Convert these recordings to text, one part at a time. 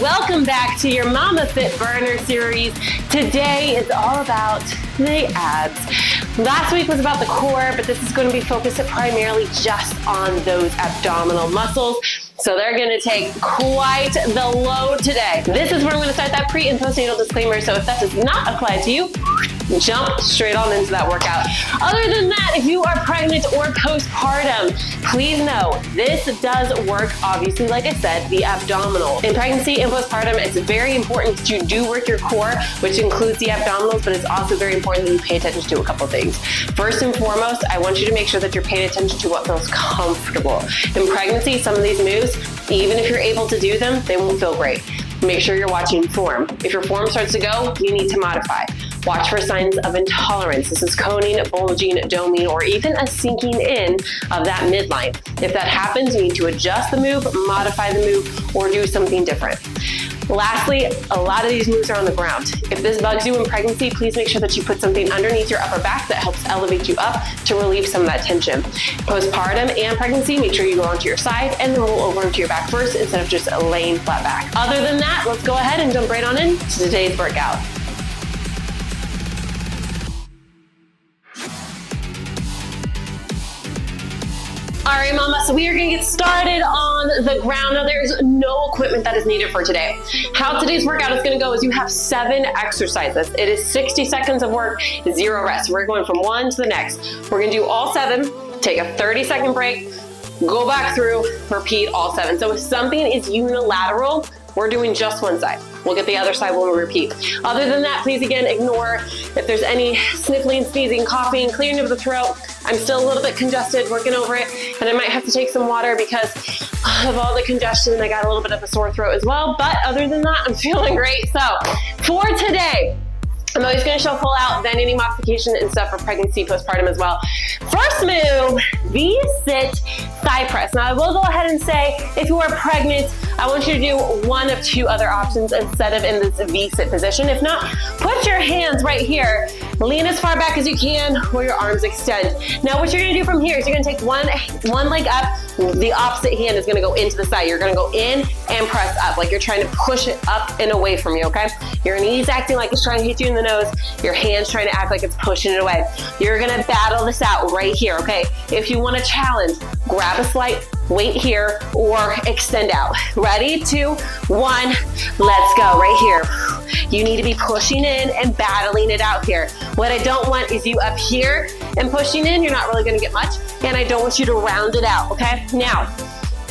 welcome back to your Momma Fit Burner series. Today is all about the abs. Last week was about the core, but this is going to be focused primarily just on those abdominal muscles. So they're going to take quite the load today. This is where I'm going to start that pre and postnatal disclaimer. So if that does not apply to you, jump straight on into that workout. Other than that, if you are pregnant or postpartum, please know this does work, obviously, like I said, the abdominal. In pregnancy and postpartum, it's very important that you do work your core, which includes the abdominals, but it's also very important that you pay attention to a couple things. First and foremost, I want you to make sure that you're paying attention to what feels comfortable. In pregnancy, some of these moves, even if you're able to do them, they won't feel great. Make sure you're watching form. If your form starts to go, you need to modify. Watch for signs of intolerance. This is coning, bulging, doming, or even a sinking in of that midline. If that happens, you need to adjust the move, modify the move, or do something different. Lastly, a lot of these moves are on the ground. If this bugs you in pregnancy, please make sure that you put something underneath your upper back that helps elevate you up to relieve some of that tension. Postpartum and pregnancy, make sure you go onto your side and then roll over into your back first instead of just laying flat back. Other than that, let's go ahead and jump right on into today's workout. All right, Mama, so we are gonna get started on the ground. Now, there is no equipment that is needed for today. How today's workout is gonna go is you have 7 exercises. It is 60 seconds of work, 0 rest. We're going from one to the next. We're gonna do all 7, take a 30-second break, go back through, repeat all 7. So if something is unilateral, we're doing just one side. We'll get the other side when we repeat. Other than that, please again, ignore if there's any sniffling, sneezing, coughing, clearing of the throat. I'm still a little bit congested, working over it, and I might have to take some water because of all the congestion. I got a little bit of a sore throat as well, but other than that, I'm feeling great. So for today, I'm always gonna show full out, then any modification and stuff for pregnancy, postpartum as well. First move, V-sit thigh press. Now I will go ahead and say, if you are pregnant, I want you to do one of 2 other options instead of in this V-sit position. If not, put your hands right here. Lean as far back as you can where your arms extend. Now what you're gonna do from here is you're gonna take one leg up, the opposite hand is gonna go into the side. You're gonna go in and press up, like you're trying to push it up and away from you, okay? Your knees acting like it's trying to hit you in the nose, your hands trying to act like it's pushing it away. You're gonna battle this out right here, okay? If you wanna challenge, grab a slight weight here or extend out. Ready, 2, 1, let's go, right here. You need to be pushing in and battling it out here. What I don't want is you up here and pushing in, you're not really gonna get much, and I don't want you to round it out, okay? Now,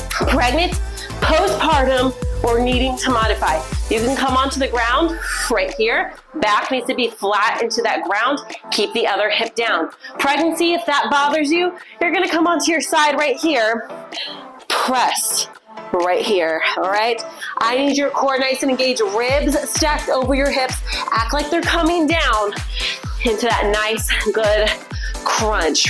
pregnant, postpartum, or needing to modify. You can come onto the ground right here. Back needs to be flat into that ground. Keep the other hip down. Pregnancy, if that bothers you, you're gonna come onto your side right here. Press right here, all right? I need your core nice and engaged, ribs stacked over your hips. Act like they're coming down into that nice, good crunch.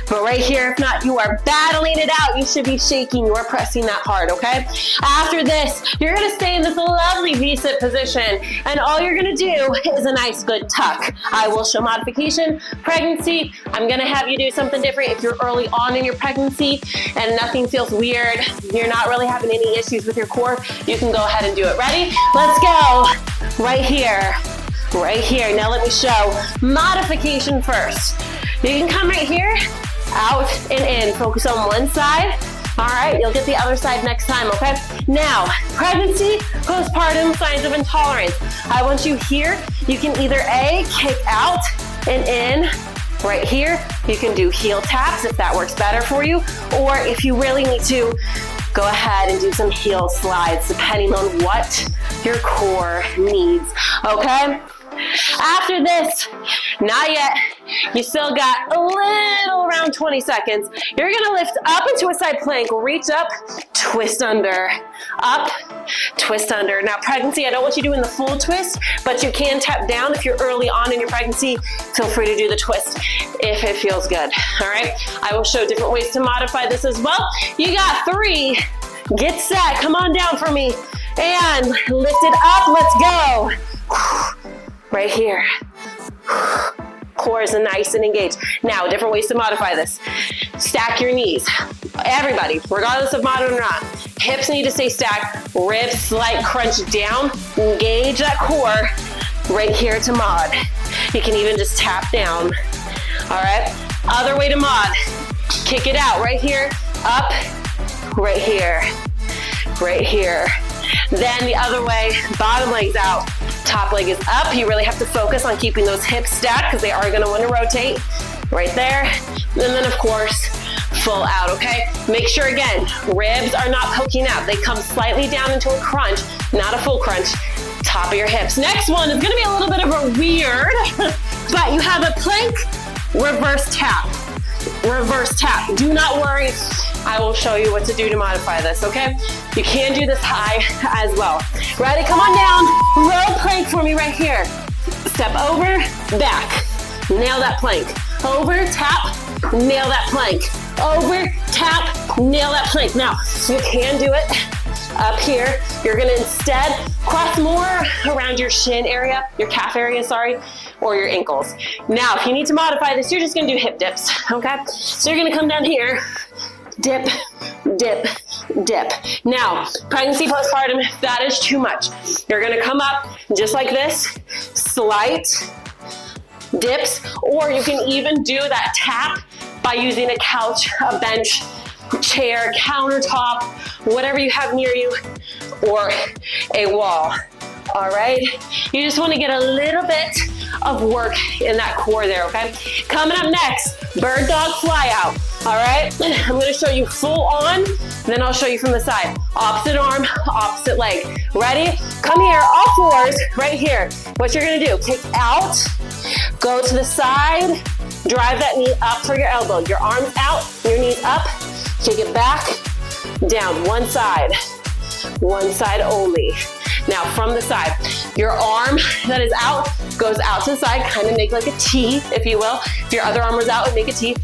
But right here, if not, you are battling it out. You should be shaking. You are pressing that hard, okay? After this, you're gonna stay in this lovely V-sit position, and all you're gonna do is a nice good tuck. I will show modification. Pregnancy, I'm gonna have you do something different. If you're early on in your pregnancy and nothing feels weird, you're not really having any issues with your core, you can go ahead and do it. Ready? Let's go. Right here. Right here. Now let me show modification first. You can come right here, out and in. Focus on one side. All right, you'll get the other side next time, okay? Now, pregnancy, postpartum, signs of intolerance. I want you here. You can either A, kick out and in. Right here, you can do heel taps if that works better for you. Or if you really need to, go ahead and do some heel slides depending on what your core needs, okay? After this, not yet, you still got a little around 20 seconds. You're gonna lift up into a side plank, reach up, twist under, up, twist under. Now pregnancy, I don't want you doing the full twist, but you can tap down if you're early on in your pregnancy. Feel free to do the twist if it feels good, all right? I will show different ways to modify this as well. You got 3, get set, come on down for me, and lift it up, let's go. Right here. Core is nice and engaged. Now, different ways to modify this. Stack your knees. Everybody, regardless of modern or not, hips need to stay stacked, Ribs slight crunch down. Engage that core right here to mod. You can even just tap down. All right, other way to mod. Kick it out right here, up, right here, right here. Then the other way, bottom leg's out, top leg is up. You really have to focus on keeping those hips stacked because they are gonna wanna rotate. Right there, and then of course, full out, okay? Make sure again, ribs are not poking out. They come slightly down into a crunch, not a full crunch. Top of your hips. Next one is gonna be a little bit of a weird, but you have a plank, reverse tap. Reverse tap. Do not worry. I will show you what to do to modify this, okay? You can do this high as well. Ready? Come on down. Low plank for me right here. Step over, back. Nail that plank. Over, tap, nail that plank. Over, tap, nail that plank. Now, you can do it up here. You're gonna instead cross more around your shin area, your calf area, sorry, or your ankles. Now, if you need to modify this, you're just gonna do hip dips, okay? So you're gonna come down here, dip, dip, dip. Now, pregnancy, postpartum, if that is too much, you're gonna come up just like this, slight dips, or you can even do that tap by using a couch, a bench, chair, countertop, whatever you have near you, or a wall. All right, you just want to get a little bit of work in that core there, okay? Coming up next, bird dog fly out. All right, I'm going to show you full on, then I'll show you from the side. Opposite arm, opposite leg. Ready? Come here, all fours, right here. What you're going to do, kick out, go to the side, drive that knee up for your elbow. Your arms out, your knees up, kick it back, down, one side only. Now from the side, your arm that is out goes out to the side, kind of make like a T, if you will. If your other arm was out, it would make a T.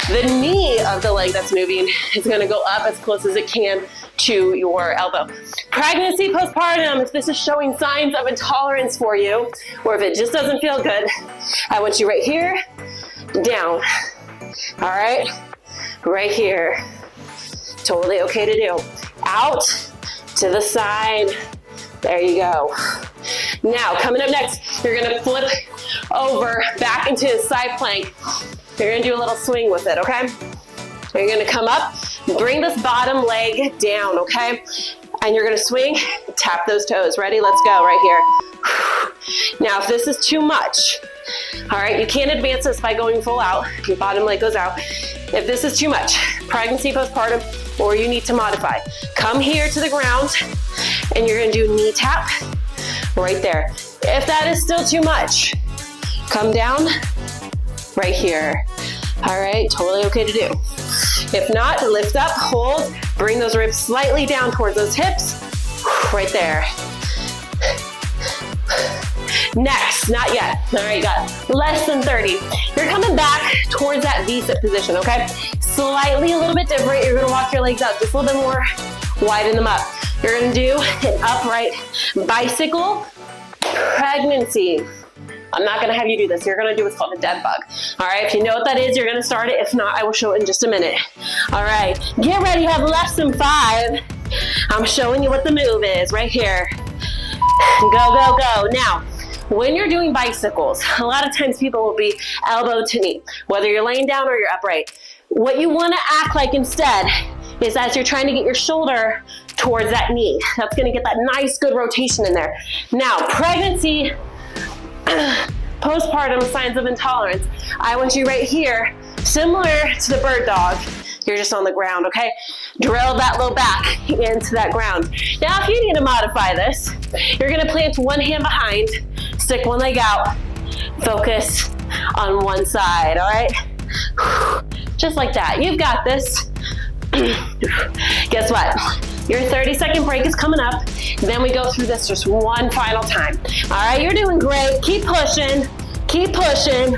The knee of the leg that's moving is gonna go up as close as it can to your elbow. Pregnancy, postpartum, if this is showing signs of intolerance for you, or if it just doesn't feel good, I want you right here, down. All right, right here. Totally okay to do. Out to the side. There you go. Now, coming up next, you're gonna flip over back into a side plank. You're gonna do a little swing with it, okay? You're gonna come up, bring this bottom leg down, okay? And you're gonna swing, tap those toes. Ready? Let's go right here. Now, if this is too much, all right, you can't advance this by going full out. Your bottom leg goes out. If this is too much, pregnancy, postpartum, or you need to modify, come here to the ground and you're gonna do knee tap right there. If that is still too much, come down right here. All right, totally okay to do. If not, lift up, hold, bring those ribs slightly down towards those hips, right there. Next, not yet. All right, you got less than 30. You're coming back towards that V-sit position, okay? Slightly a little bit different. You're gonna walk your legs out just a little bit more, widen them up. You're gonna do an upright bicycle pregnancy. I'm not gonna have you do this. You're gonna do what's called a dead bug. All right, if you know what that is, you're gonna start it. If not, I will show it in just a minute. All right, get ready, you have less than 5. I'm showing you what the move is right here. Go, go, go. Now, when you're doing bicycles, a lot of times people will be elbow to knee, whether you're laying down or you're upright. What you wanna act like instead is as you're trying to get your shoulder towards that knee. That's gonna get that nice, good rotation in there. Now, pregnancy, postpartum signs of intolerance. I want you right here, similar to the bird dog. You're just on the ground, okay? Drill that low back into that ground. Now, if you need to modify this, you're gonna plant one hand behind, stick one leg out, focus on one side, all right? Just like that. You've got this. Guess what? Your 30-second break is coming up. Then we go through this just one final time. All right, you're doing great. Keep pushing. Keep pushing.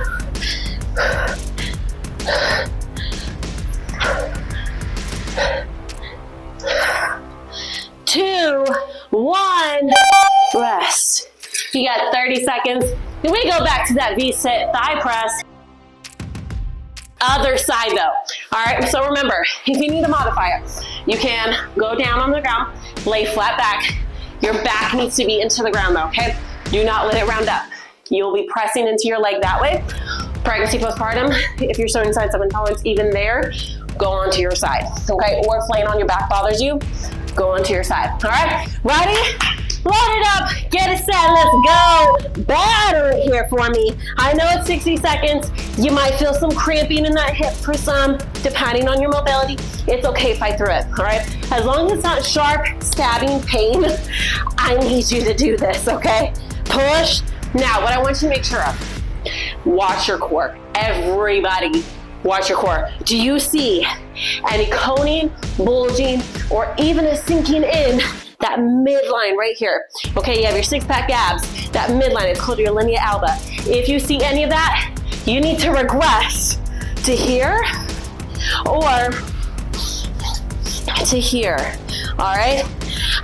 2, 1, rest. You got 30 seconds. Then we go back to that V-sit thigh press. Other side though. All right, so remember, if you need to modify it, you can go down on the ground, lay flat back. Your back needs to be into the ground though, okay? Do not let it round up. You'll be pressing into your leg that way. Pregnancy, postpartum, if you're showing signs of intolerance, even there, go onto your side, okay? Or if laying on your back bothers you, go onto your side, all right? Ready? Load it up, get it set, let's go. Batter it here for me. I know it's 60 seconds. You might feel some cramping in that hip for some, depending on your mobility. It's okay, fight through it, all right? As long as it's not sharp, stabbing pain, I need you to do this, okay? Push. Now, what I want you to make sure of, watch your core. Everybody, watch your core. Do you see any coning, bulging, or even a sinking in that midline right here? Okay, you have your six-pack abs, that midline, it's called your linea alba. If you see any of that, you need to regress to here or to here, all right?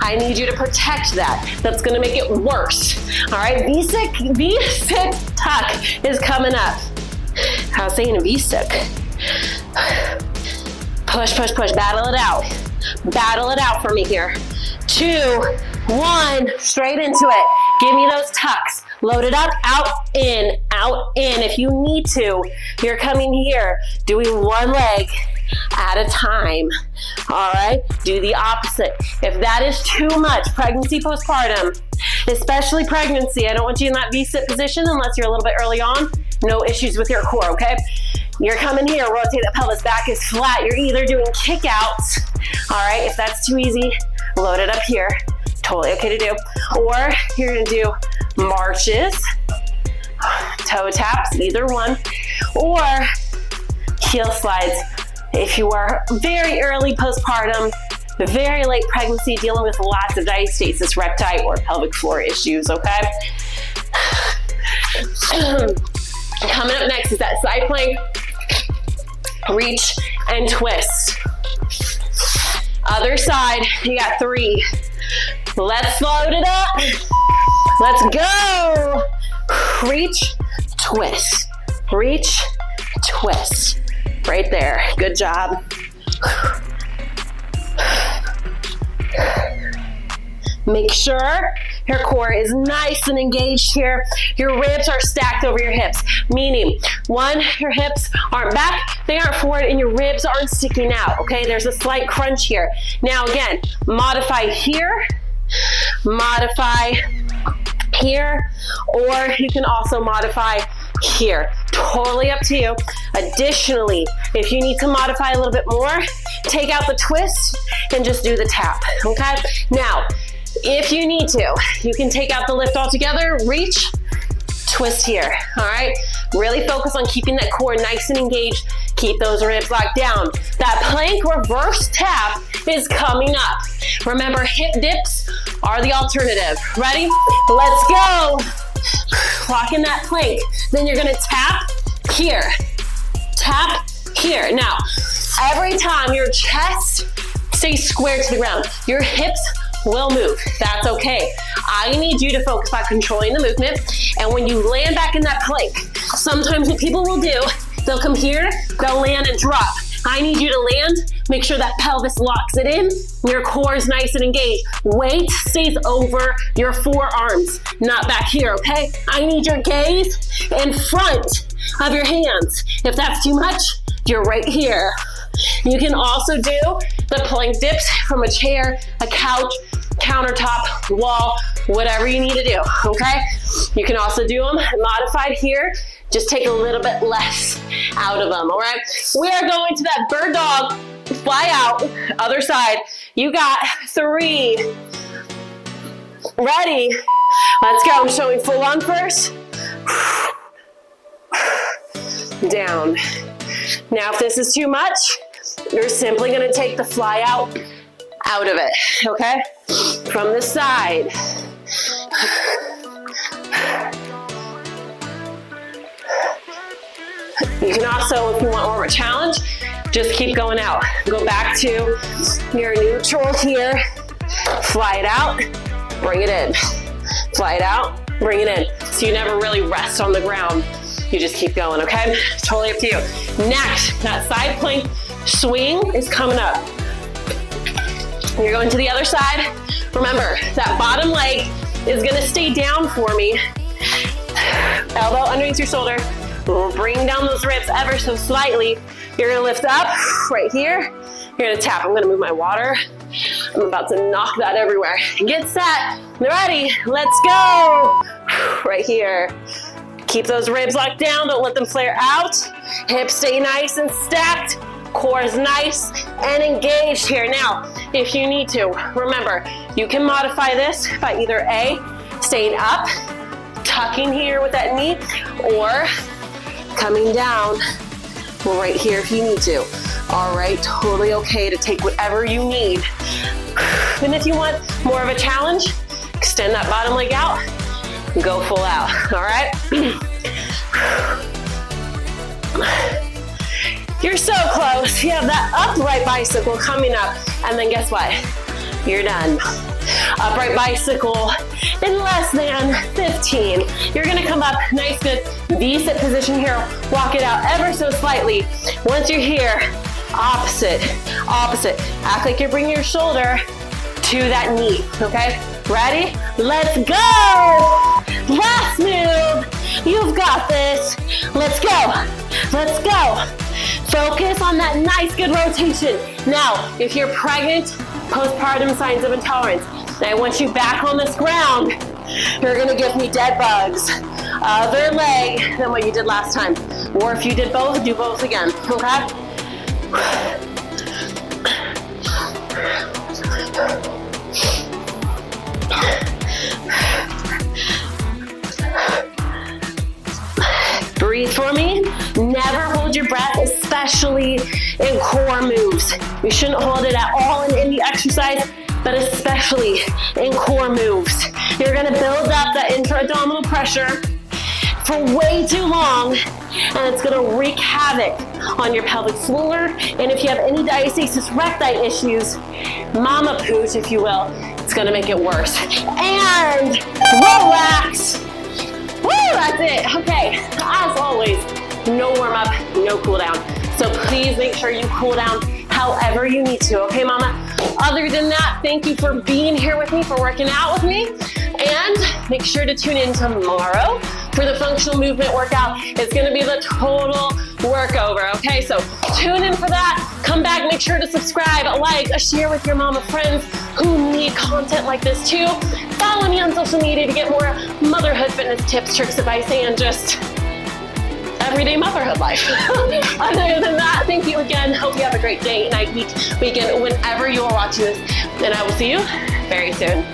I need you to protect that. That's gonna make it worse, all right? V6 tuck is coming up. How's saying a V-stick? Push, push, push, battle it out. Battle it out for me here. 2, 1, straight into it. Give me those tucks. Load it up, out, in, out, in. If you need to, you're coming here, doing one leg at a time, all right? Do the opposite. If that is too much, pregnancy, postpartum, especially pregnancy, I don't want you in that V-sit position unless you're a little bit early on. No issues with your core, okay? You're coming here, rotate the pelvis, back is flat. You're either doing kick outs, all right? If that's too easy, load it up here. Totally okay to do. Or you're gonna do marches, toe taps, either one, or heel slides. If you are very early postpartum, very late pregnancy, dealing with lots of diastasis recti or pelvic floor issues, okay? Coming up next is that side plank, reach and twist. Other side, you got 3. Let's load it up. Let's go. Reach, twist, reach, twist. Right there, good job. Make sure your core is nice and engaged here. Your ribs are stacked over your hips, meaning, 1, your hips aren't back, they aren't forward, and your ribs aren't sticking out, okay? There's a slight crunch here. Now again, modify here, modify here, or you can also modify here. Totally up to you. Additionally, if you need to modify a little bit more, take out the twist and just do the tap, okay? Now, if you need to, you can take out the lift altogether, reach, twist here, all right? Really focus on keeping that core nice and engaged. Keep those ribs locked down. That plank reverse tap is coming up. Remember, hip dips are the alternative. Ready? Let's go. Lock in that plank. Then you're gonna tap here, tap here. Now, every time your chest stays square to the ground, your hips will move. That's okay. I need you to focus on controlling the movement. And when you land back in that plank, sometimes what people will do, they'll come here, they'll land and drop. I need you to land, make sure that pelvis locks it in, your core is nice and engaged. Weight stays over your forearms, not back here, okay? I need your gaze in front of your hands. If that's too much, you're right here. You can also do the plank dips from a chair, a couch, countertop, wall, whatever you need to do, okay? You can also do them modified here. Just take a little bit less out of them, all right? We are going to that bird dog, fly out, other side. You got 3. Ready? Let's go. I'm showing full on first. Down. Now, if this is too much, you're simply gonna take the fly out of it, okay? From the side. You can also, if you want more of a challenge, just keep going out. Go back to your neutral here. Fly it out, bring it in. Fly it out, bring it in. So you never really rest on the ground. you just keep going, okay? Totally up to you. Next, that side plank swing is coming up. You're going to the other side. Remember, that bottom leg is gonna stay down for me. Elbow underneath your shoulder. Bring down those ribs ever so slightly. You're gonna lift up right here. You're gonna tap. I'm gonna move my water. I'm about to knock that everywhere. Get set, ready, let's go. Right here. Keep those ribs locked down, don't let them flare out. Hips stay nice and stacked. Core is nice and engaged here. Now, if you need to, remember, you can modify this by either A, staying up, tucking here with that knee, or coming down right here if you need to. All right, totally okay to take whatever you need. And if you want more of a challenge, extend that bottom leg out, go full out, all right? You're so close. You have that upright bicycle coming up, and then guess what? You're done. Upright bicycle in less than 15. You're gonna come up, nice, good V-sit position here. Walk it out ever so slightly. Once you're here, opposite, opposite. Act like you're bringing your shoulder to that knee, okay? Ready? Let's go! Last move. You've got this. Let's go. Let's go. Focus on that nice, good rotation. Now, if you're pregnant, postpartum signs of intolerance, I want you back on this ground. You're gonna give me dead bugs. Other leg than what you did last time. Or if you did both, do both again, okay? Breathe for me. Never hold your breath, especially in core moves. You shouldn't hold it at all in any exercise, but especially in core moves. You're gonna build up that intra-abdominal pressure for way too long, and it's gonna wreak havoc on your pelvic floor. And if you have any diastasis recti issues, mama pooch, if you will, it's gonna make it worse. And relax. Woo, that's it. Okay, as always, no warm up, no cool down. So please make sure you cool down however you need to, okay, mama? Other than that, thank you for being here with me, for working out with me. And make sure to tune in tomorrow for the functional movement workout. It's gonna be the total workover, okay? So tune in for that. Come back, make sure to subscribe, like, share with your mama friends who need content like this too. Follow me on social media to get more motherhood fitness tips, tricks, advice, and just everyday motherhood life. Other than that, thank you again. Hope you have a great day, night, week, weekend, whenever you are watching this. And I will see you very soon.